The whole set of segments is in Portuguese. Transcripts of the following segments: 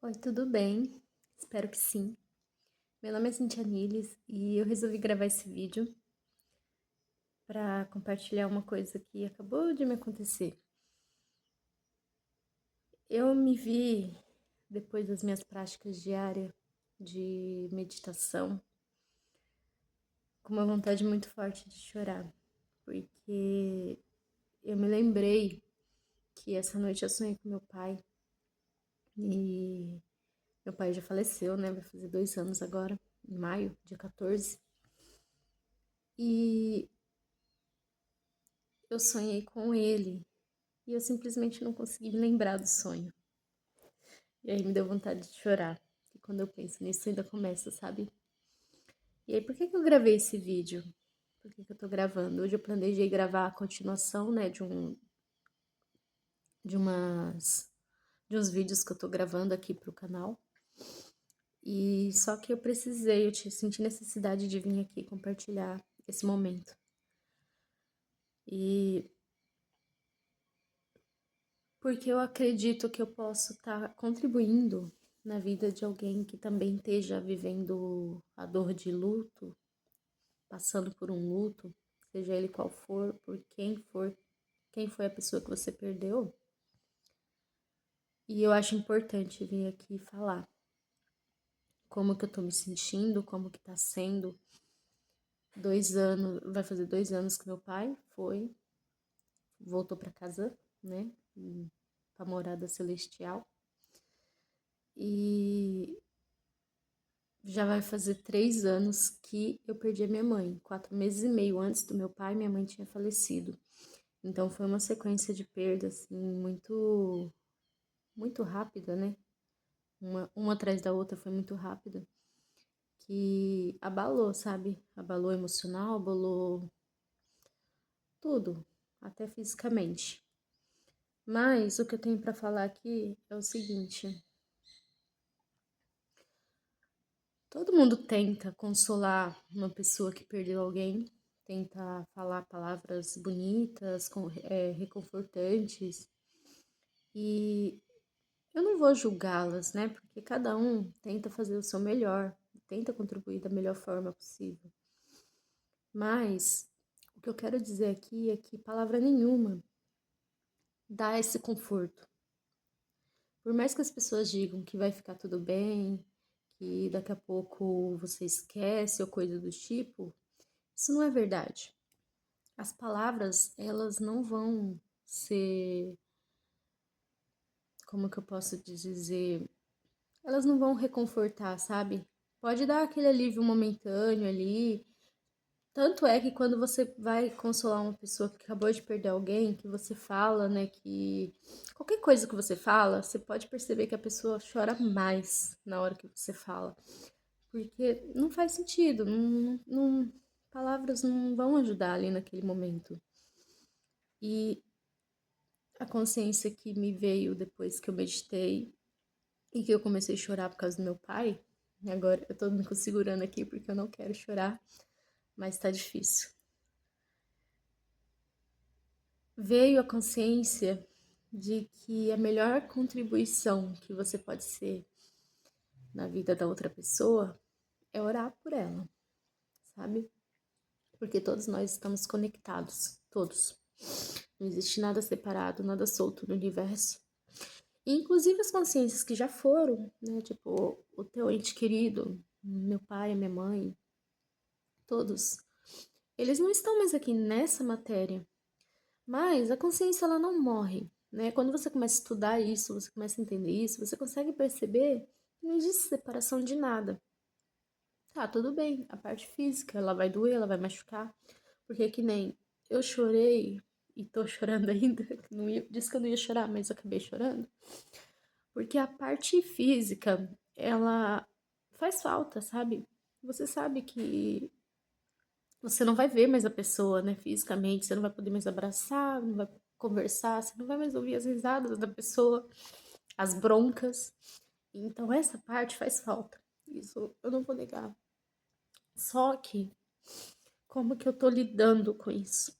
Oi, tudo bem? Espero que sim. Meu nome é Cintia Niles e eu resolvi gravar esse vídeo para compartilhar uma coisa que acabou de me acontecer. Eu me vi, depois das minhas práticas diárias de meditação, com uma vontade muito forte de chorar, porque eu me lembrei que essa noite eu sonhei com meu pai e meu pai já faleceu, né? Vai fazer 2 anos agora, em maio, dia 14. E eu sonhei com ele e eu simplesmente não consegui me lembrar do sonho. E aí me deu vontade de chorar. E quando eu penso nisso, ainda começa, sabe? E aí, por que eu gravei esse vídeo? Por que eu tô gravando? Hoje eu planejei gravar a continuação, né, de umas de uns vídeos que eu tô gravando aqui pro canal. E só que eu senti necessidade de vir aqui compartilhar esse momento. E porque eu acredito que eu posso estar contribuindo na vida de alguém que também esteja vivendo a dor de luto, passando por um luto, seja ele qual for, quem foi a pessoa que você perdeu. E eu acho importante vir aqui falar como que eu tô me sentindo, como que tá sendo. 2 anos, vai fazer 2 anos que meu pai voltou para casa, né, pra morada celestial. E já vai fazer 3 anos que eu perdi a minha mãe. 4 meses e meio antes do meu pai, minha mãe tinha falecido. Então foi uma sequência de perdas, assim, muito rápida, né? Uma atrás da outra foi muito rápida. Que abalou, sabe? Abalou emocional, abalou tudo, até fisicamente. Mas o que eu tenho para falar aqui é o seguinte: todo mundo tenta consolar uma pessoa que perdeu alguém, tenta falar palavras bonitas, reconfortantes, e eu não vou julgá-las, né? Porque cada um tenta fazer o seu melhor, tenta contribuir da melhor forma possível. Mas o que eu quero dizer aqui é que palavra nenhuma dá esse conforto. Por mais que as pessoas digam que vai ficar tudo bem, que daqui a pouco você esquece ou coisa do tipo, isso não é verdade. As palavras, elas não vão ser, como que eu posso dizer, elas não vão reconfortar, sabe? Pode dar aquele alívio momentâneo ali. Tanto é que quando você vai consolar uma pessoa que acabou de perder alguém, que você fala, né, que qualquer coisa que você fala, você pode perceber que a pessoa chora mais na hora que você fala. Porque não faz sentido, palavras não vão ajudar ali naquele momento. E a consciência que me veio depois que eu meditei e que eu comecei a chorar por causa do meu pai, e agora eu tô me segurando aqui porque eu não quero chorar, mas tá difícil. Veio a consciência de que a melhor contribuição que você pode ser na vida da outra pessoa é orar por ela, sabe? Porque todos nós estamos conectados, todos. Não existe nada separado, nada solto no universo. E, inclusive as consciências que já foram, né? Tipo, o teu ente querido, meu pai, minha mãe, todos. Eles não estão mais aqui nessa matéria. Mas a consciência, ela não morre, né? Quando você começa a estudar isso, você começa a entender isso, você consegue perceber que não existe separação de nada. Tá, tudo bem, a parte física, ela vai doer, ela vai machucar. Porque que nem eu chorei e tô chorando ainda, disse que eu não ia chorar, mas eu acabei chorando. Porque a parte física, ela faz falta, sabe? Você sabe que você não vai ver mais a pessoa, né, fisicamente, você não vai poder mais abraçar, não vai conversar, você não vai mais ouvir as risadas da pessoa, as broncas. Então essa parte faz falta. Isso eu não vou negar. Só que como que eu tô lidando com isso?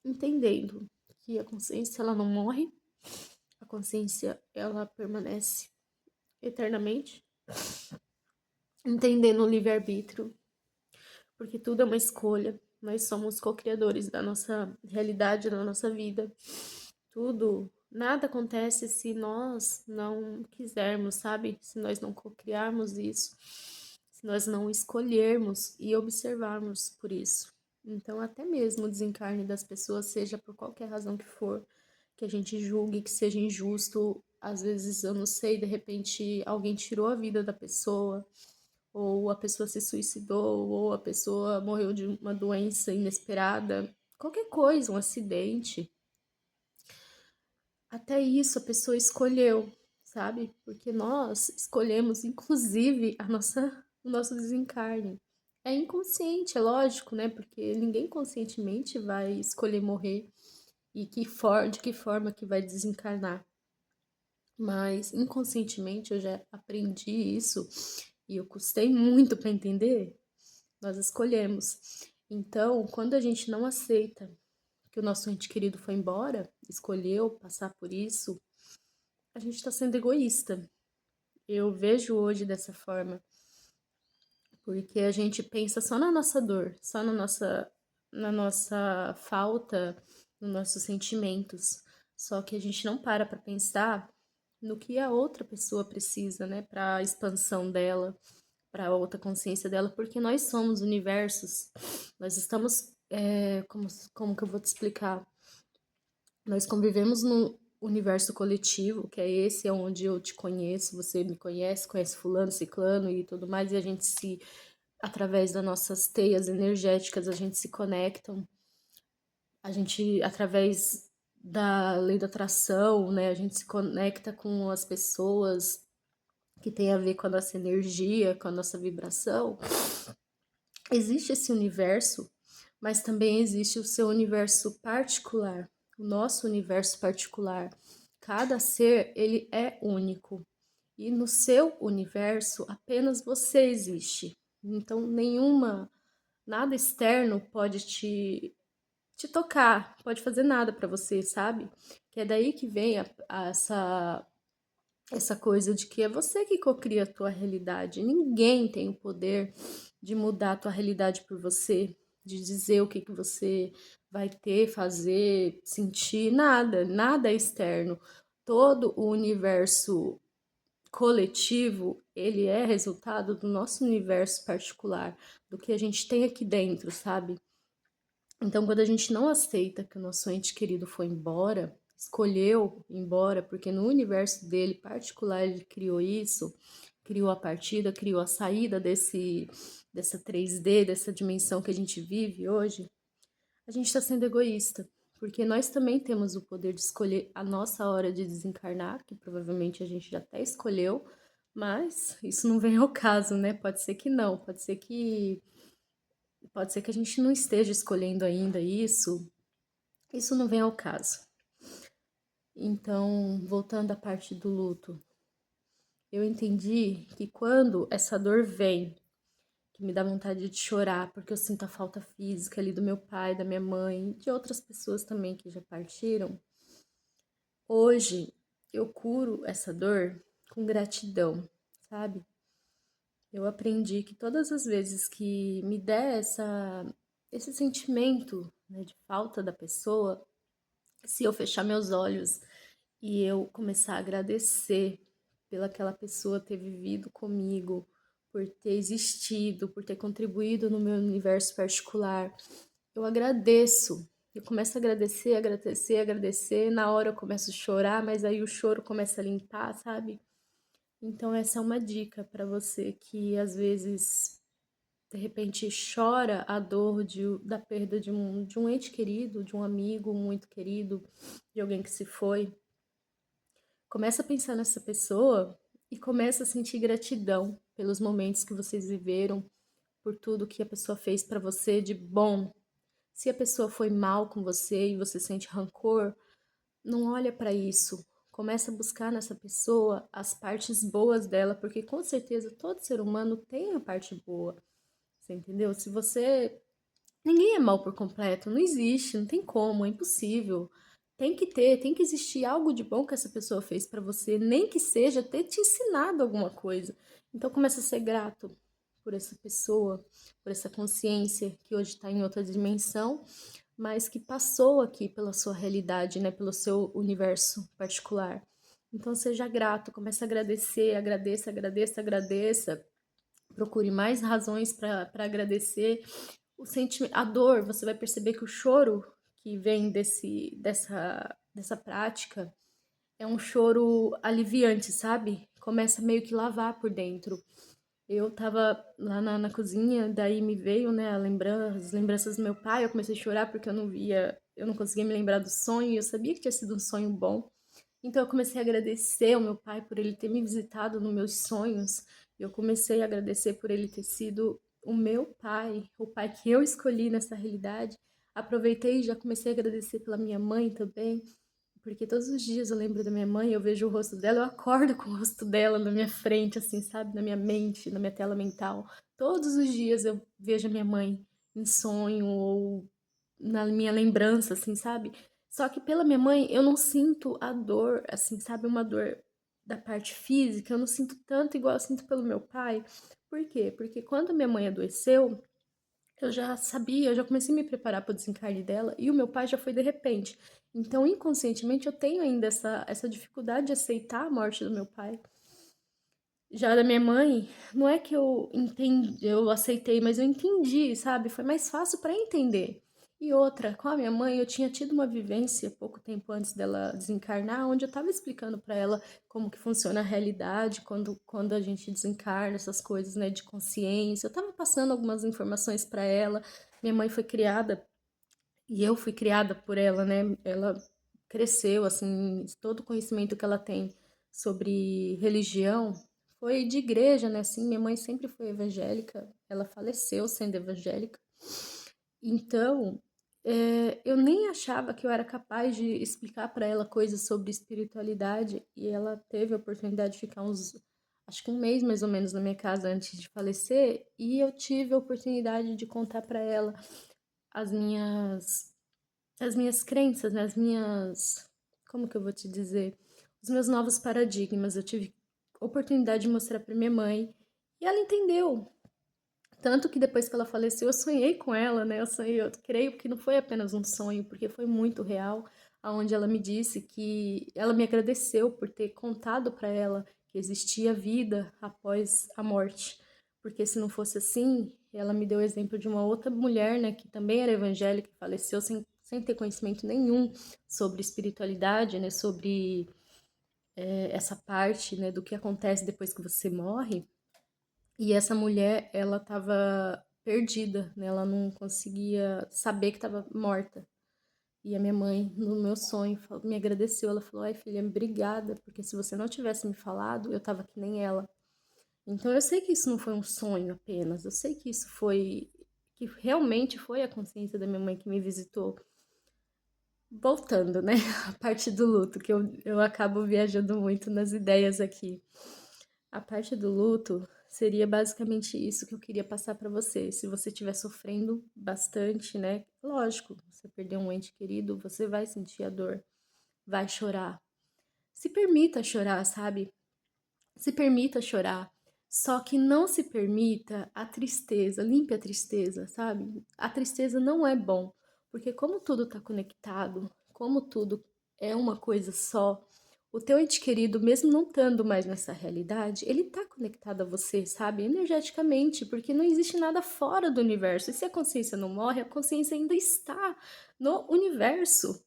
Entendendo que a consciência ela não morre, a consciência ela permanece eternamente, entendendo o livre-arbítrio, porque tudo é uma escolha. Nós somos co-criadores da nossa realidade, da nossa vida. Tudo, nada acontece se nós não quisermos, sabe? Se nós não co-criarmos isso, se nós não escolhermos e observarmos por isso. Então, até mesmo o desencarne das pessoas, seja por qualquer razão que for, que a gente julgue que seja injusto, às vezes, eu não sei, de repente alguém tirou a vida da pessoa, ou a pessoa se suicidou, ou a pessoa morreu de uma doença inesperada, qualquer coisa, um acidente. Até isso a pessoa escolheu, sabe? Porque nós escolhemos, inclusive, o nosso desencarne. É inconsciente, é lógico, né? Porque ninguém conscientemente vai escolher morrer e de que forma que vai desencarnar. Mas inconscientemente eu já aprendi isso e eu custei muito para entender. Nós escolhemos. Então, quando a gente não aceita que o nosso ente querido foi embora, escolheu passar por isso, a gente está sendo egoísta. Eu vejo hoje dessa forma, porque a gente pensa só na nossa dor, só na nossa falta, nos nossos sentimentos. Só que a gente não para pensar no que a outra pessoa precisa, né, para a expansão dela, para a outra consciência dela, porque nós somos universos, nós estamos, como que eu vou te explicar? Nós convivemos num universo coletivo, que é esse, é onde eu te conheço, você me conhece, conhece fulano, ciclano e tudo mais, e a gente se, através das nossas teias energéticas, a gente se conecta, a gente, através da lei da atração, né, a gente se conecta com as pessoas que tem a ver com a nossa energia, com a nossa vibração. Existe esse universo, mas também existe o seu universo particular, o nosso universo particular. Cada ser, ele é único. E no seu universo, apenas você existe. Então, nada externo pode te tocar, pode fazer nada para você, sabe? Que é daí que vem essa coisa de que é você que cocria a tua realidade. Ninguém tem o poder de mudar a tua realidade por você, de dizer o que você vai ter, fazer, sentir, nada é externo. Todo o universo coletivo, ele é resultado do nosso universo particular, do que a gente tem aqui dentro, sabe? Então, quando a gente não aceita que o nosso ente querido foi embora, escolheu ir embora, porque no universo dele particular ele criou isso, criou a partida, criou a saída dessa 3D, dessa dimensão que a gente vive hoje, a gente está sendo egoísta. Porque nós também temos o poder de escolher a nossa hora de desencarnar, que provavelmente a gente já até escolheu, mas isso não vem ao caso, né? Pode ser que não, pode ser que a gente não esteja escolhendo ainda isso não vem ao caso. Então, voltando à parte do luto, eu entendi que quando essa dor vem, que me dá vontade de chorar, porque eu sinto a falta física ali do meu pai, da minha mãe, de outras pessoas também que já partiram, hoje eu curo essa dor com gratidão, sabe? Eu aprendi que todas as vezes que me der esse sentimento, né, de falta da pessoa, se eu fechar meus olhos e eu começar a agradecer pelaquela pessoa ter vivido comigo, por ter existido, por ter contribuído no meu universo particular, eu agradeço. Eu começo a agradecer, agradecer, agradecer. Na hora eu começo a chorar, mas aí o choro começa a limpar, sabe? Então essa é uma dica para você que às vezes de repente chora a dor da perda de um ente querido, de um amigo muito querido, de alguém que se foi. Começa a pensar nessa pessoa e começa a sentir gratidão pelos momentos que vocês viveram, por tudo que a pessoa fez para você de bom. Se a pessoa foi mal com você e você sente rancor, não olha para isso. Começa a buscar nessa pessoa as partes boas dela, porque com certeza todo ser humano tem a parte boa. Você entendeu? Se você Ninguém é mal por completo, não existe, não tem como, é impossível. tem que existir algo de bom que essa pessoa fez para você, nem que seja ter te ensinado alguma coisa. Então começa a ser grato por essa pessoa, por essa consciência que hoje está em outra dimensão, mas que passou aqui pela sua realidade, né, pelo seu universo particular. Então seja grato, comece a agradecer, agradeça, agradeça, agradeça. Procure mais razões para agradecer. O sentimento, a dor, você vai perceber que o choro que vem dessa prática é um choro aliviante, sabe? Começa meio que lavar por dentro. Eu tava lá na cozinha, daí me veio, né, as lembranças do meu pai, eu comecei a chorar porque eu não conseguia me lembrar do sonho, e eu sabia que tinha sido um sonho bom. Então eu comecei a agradecer ao meu pai por ele ter me visitado nos meus sonhos. Eu comecei a agradecer por ele ter sido o meu pai, o pai que eu escolhi nessa realidade. Aproveitei e já comecei a agradecer pela minha mãe também, porque todos os dias eu lembro da minha mãe, eu vejo o rosto dela, eu acordo com o rosto dela na minha frente, assim, sabe? Na minha mente, na minha tela mental. Todos os dias eu vejo a minha mãe em sonho ou na minha lembrança, assim, sabe? Só que pela minha mãe eu não sinto a dor, assim, sabe? Uma dor da parte física, eu não sinto tanto igual eu sinto pelo meu pai. Por quê? Porque quando minha mãe adoeceu, eu já sabia, eu já comecei a me preparar para o desencarne dela e o meu pai já foi de repente. Então, inconscientemente, eu tenho ainda essa dificuldade de aceitar a morte do meu pai. Já da minha mãe, não é que eu entendi, eu aceitei, mas eu entendi, sabe? Foi mais fácil para entender. E outra, com a minha mãe, eu tinha tido uma vivência pouco tempo antes dela desencarnar, onde eu estava explicando para ela como que funciona a realidade quando a gente desencarna, essas coisas, né, de consciência. Eu estava passando algumas informações para ela. Minha mãe foi criada e eu fui criada por ela, né? Ela cresceu assim, todo o conhecimento que ela tem sobre religião foi de igreja, né? Assim, minha mãe sempre foi evangélica, ela faleceu sendo evangélica. Então, eu nem achava que eu era capaz de explicar para ela coisas sobre espiritualidade e ela teve a oportunidade de ficar acho que um mês mais ou menos na minha casa antes de falecer e eu tive a oportunidade de contar para ela as minhas as minhas crenças, né? Como que eu vou te dizer? Os meus novos paradigmas. Eu tive oportunidade de mostrar para minha mãe e ela entendeu. Tanto que depois que ela faleceu, eu sonhei com ela, né? Eu creio que não foi apenas um sonho, porque foi muito real, aonde ela me disse que ela me agradeceu por ter contado para ela que existia vida após a morte. Porque se não fosse assim, ela me deu o exemplo de uma outra mulher, né, que também era evangélica e faleceu sem ter conhecimento nenhum sobre espiritualidade, né, sobre essa parte, né, do que acontece depois que você morre. E essa mulher, ela estava perdida, né? Ela não conseguia saber que estava morta. E a minha mãe, no meu sonho, me agradeceu. Ela falou: ai, filha, obrigada, porque se você não tivesse me falado, eu estava que nem ela. Então eu sei que isso não foi um sonho apenas. Eu sei que isso foi. Que realmente foi a consciência da minha mãe que me visitou. Voltando, né? A parte do luto, que eu acabo viajando muito nas ideias aqui. A parte do luto seria basicamente isso que eu queria passar para você. Se você estiver sofrendo bastante, né? Lógico, você perdeu um ente querido, você vai sentir a dor, vai chorar. Se permita chorar, sabe? Se permita chorar. Só que não se permita a tristeza, limpe a tristeza, sabe? A tristeza não é bom, porque como tudo está conectado, como tudo é uma coisa só, o teu ente querido, mesmo não estando mais nessa realidade, ele está conectado a você, sabe? Energeticamente, porque não existe nada fora do universo. E se a consciência não morre, a consciência ainda está no universo.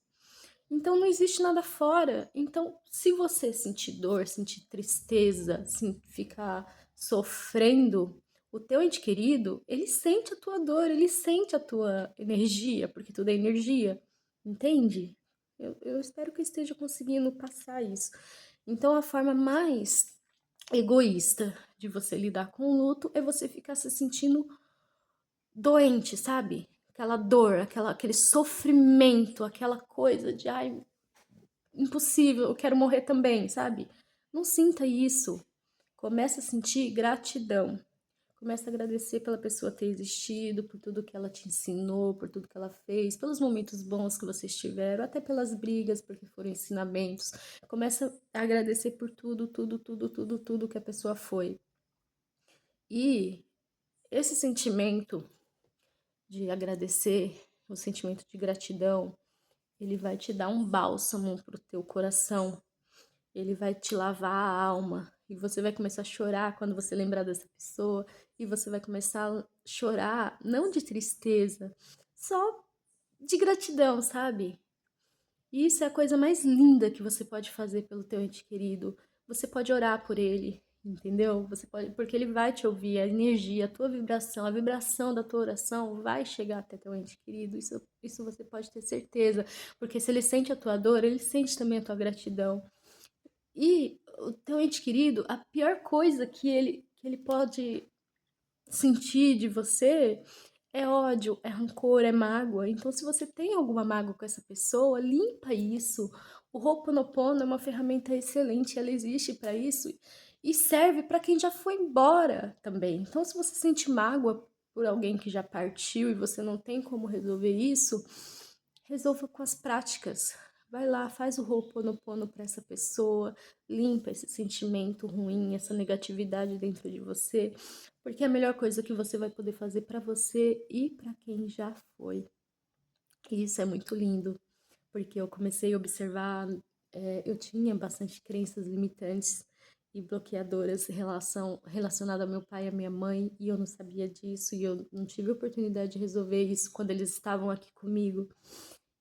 Então não existe nada fora. Então, se você sentir dor, sentir tristeza, ficar sofrendo, o teu ente querido, ele sente a tua dor, ele sente a tua energia, porque tudo é energia, entende? Eu espero que eu esteja conseguindo passar isso. Então, a forma mais egoísta de você lidar com o luto é você ficar se sentindo doente, sabe? Aquela dor, aquele sofrimento, aquela coisa de ai, impossível, eu quero morrer também, sabe? Não sinta isso. Comece a sentir gratidão. Começa a agradecer pela pessoa ter existido, por tudo que ela te ensinou, por tudo que ela fez, pelos momentos bons que vocês tiveram, até pelas brigas, porque foram ensinamentos. Começa a agradecer por tudo, tudo, tudo, tudo, tudo que a pessoa foi. E esse sentimento de agradecer, o sentimento de gratidão, ele vai te dar um bálsamo pro teu coração, ele vai te lavar a alma e você vai começar a chorar quando você lembrar dessa pessoa e você vai começar a chorar não de tristeza, só de gratidão, sabe? E isso é a coisa mais linda que você pode fazer pelo teu ente querido. Você pode orar por ele, entendeu? Você pode, porque ele vai te ouvir, a energia, a vibração da tua oração vai chegar até teu ente querido. Isso você pode ter certeza, porque se ele sente a tua dor, ele sente também a tua gratidão. E o teu ente querido, a pior coisa que ele pode sentir de você é ódio, é rancor, é mágoa. Então, se você tem alguma mágoa com essa pessoa, limpa isso. O Ho'oponopono é uma ferramenta excelente, ela existe para isso e serve para quem já foi embora também. Então, se você sente mágoa por alguém que já partiu e você não tem como resolver isso, resolva com as práticas. Vai lá, faz o Ho'oponopono para essa pessoa, limpa esse sentimento ruim, essa negatividade dentro de você, porque é a melhor coisa que você vai poder fazer para você e para quem já foi. E isso é muito lindo, porque eu comecei a observar, eu tinha bastante crenças limitantes e bloqueadoras relacionadas ao meu pai e à minha mãe, e eu não sabia disso, e eu não tive oportunidade de resolver isso quando eles estavam aqui comigo.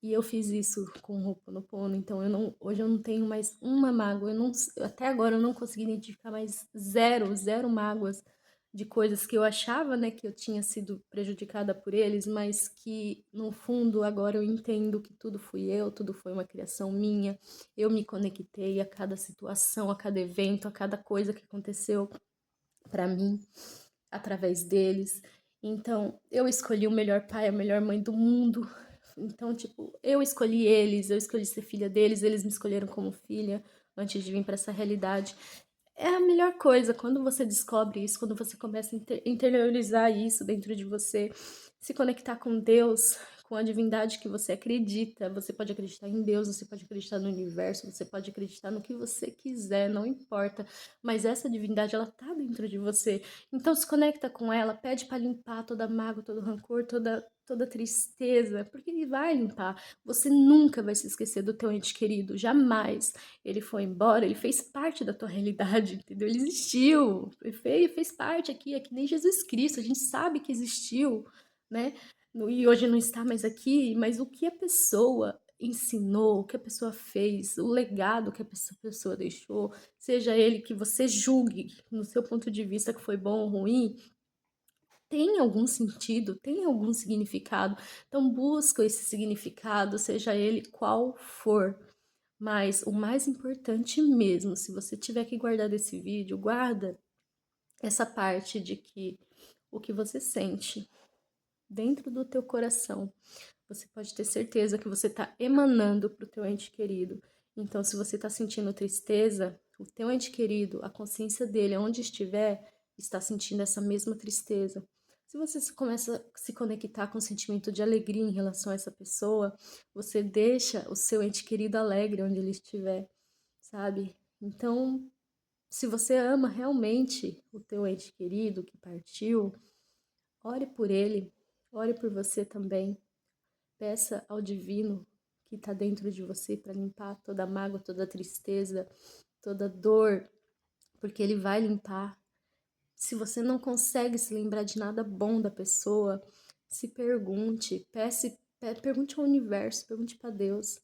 E eu fiz isso com o Ho'oponopono, então hoje eu não tenho mais uma mágoa, até agora eu não consegui identificar mais zero mágoas de coisas que eu achava, né, que eu tinha sido prejudicada por eles, mas que no fundo agora eu entendo que tudo fui eu, tudo foi uma criação minha. Eu me conectei a cada situação, a cada evento, a cada coisa que aconteceu para mim através deles. Então, eu escolhi o melhor pai, a melhor mãe do mundo. Então, tipo, eu escolhi eles, eu escolhi ser filha deles, eles me escolheram como filha antes de vir para essa realidade. É a melhor coisa quando você descobre isso, quando você começa a interiorizar isso dentro de você, se conectar com Deus, com a divindade que você acredita. Você pode acreditar em Deus, você pode acreditar no universo, você pode acreditar no que você quiser, não importa. Mas essa divindade, ela tá dentro de você. Então se conecta com ela, pede para limpar toda mágoa, todo rancor, toda tristeza, porque ele vai limpar. Você nunca vai se esquecer do teu ente querido, jamais. Ele foi embora, ele fez parte da tua realidade, entendeu? Ele existiu, fez parte aqui, é que nem Jesus Cristo, a gente sabe que existiu, né? E hoje não está mais aqui, mas o que a pessoa ensinou, o que a pessoa fez, o legado que essa pessoa deixou, seja ele que você julgue no seu ponto de vista que foi bom ou ruim, tem algum sentido, tem algum significado. Então busca esse significado, seja ele qual for. Mas o mais importante mesmo, se você tiver que guardar desse vídeo, guarda essa parte de que o que você sente dentro do teu coração, você pode ter certeza que você está emanando para o teu ente querido. Então, se você está sentindo tristeza, o teu ente querido, a consciência dele, onde estiver, está sentindo essa mesma tristeza. Se você começa a se conectar com o sentimento de alegria em relação a essa pessoa, você deixa o seu ente querido alegre onde ele estiver, sabe? Então, se você ama realmente o teu ente querido que partiu, ore por ele, ore por você também. Peça ao divino que está dentro de você para limpar toda mágoa, toda tristeza, toda dor, porque ele vai limpar. Se você não consegue se lembrar de nada bom da pessoa, se pergunte, pergunte ao universo, pergunte para Deus.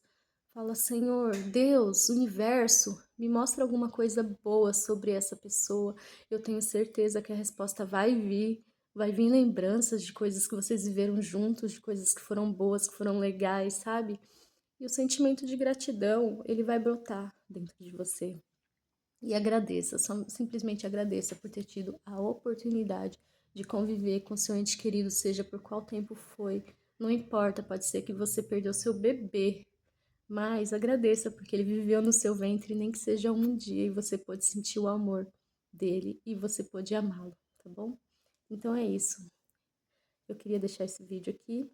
Fala, Senhor, Deus, universo, me mostra alguma coisa boa sobre essa pessoa. Eu tenho certeza que a resposta vai vir lembranças de coisas que vocês viveram juntos, de coisas que foram boas, que foram legais, sabe? E o sentimento de gratidão, ele vai brotar dentro de você. E agradeça, simplesmente agradeça por ter tido a oportunidade de conviver com seu ente querido, seja por qual tempo foi. Não importa, pode ser que você perdeu seu bebê, mas agradeça porque ele viveu no seu ventre, nem que seja um dia, e você pôde sentir o amor dele e você pôde amá-lo, tá bom? Então é isso. Eu queria deixar esse vídeo aqui.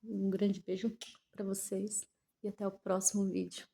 Um grande beijo para vocês e até o próximo vídeo.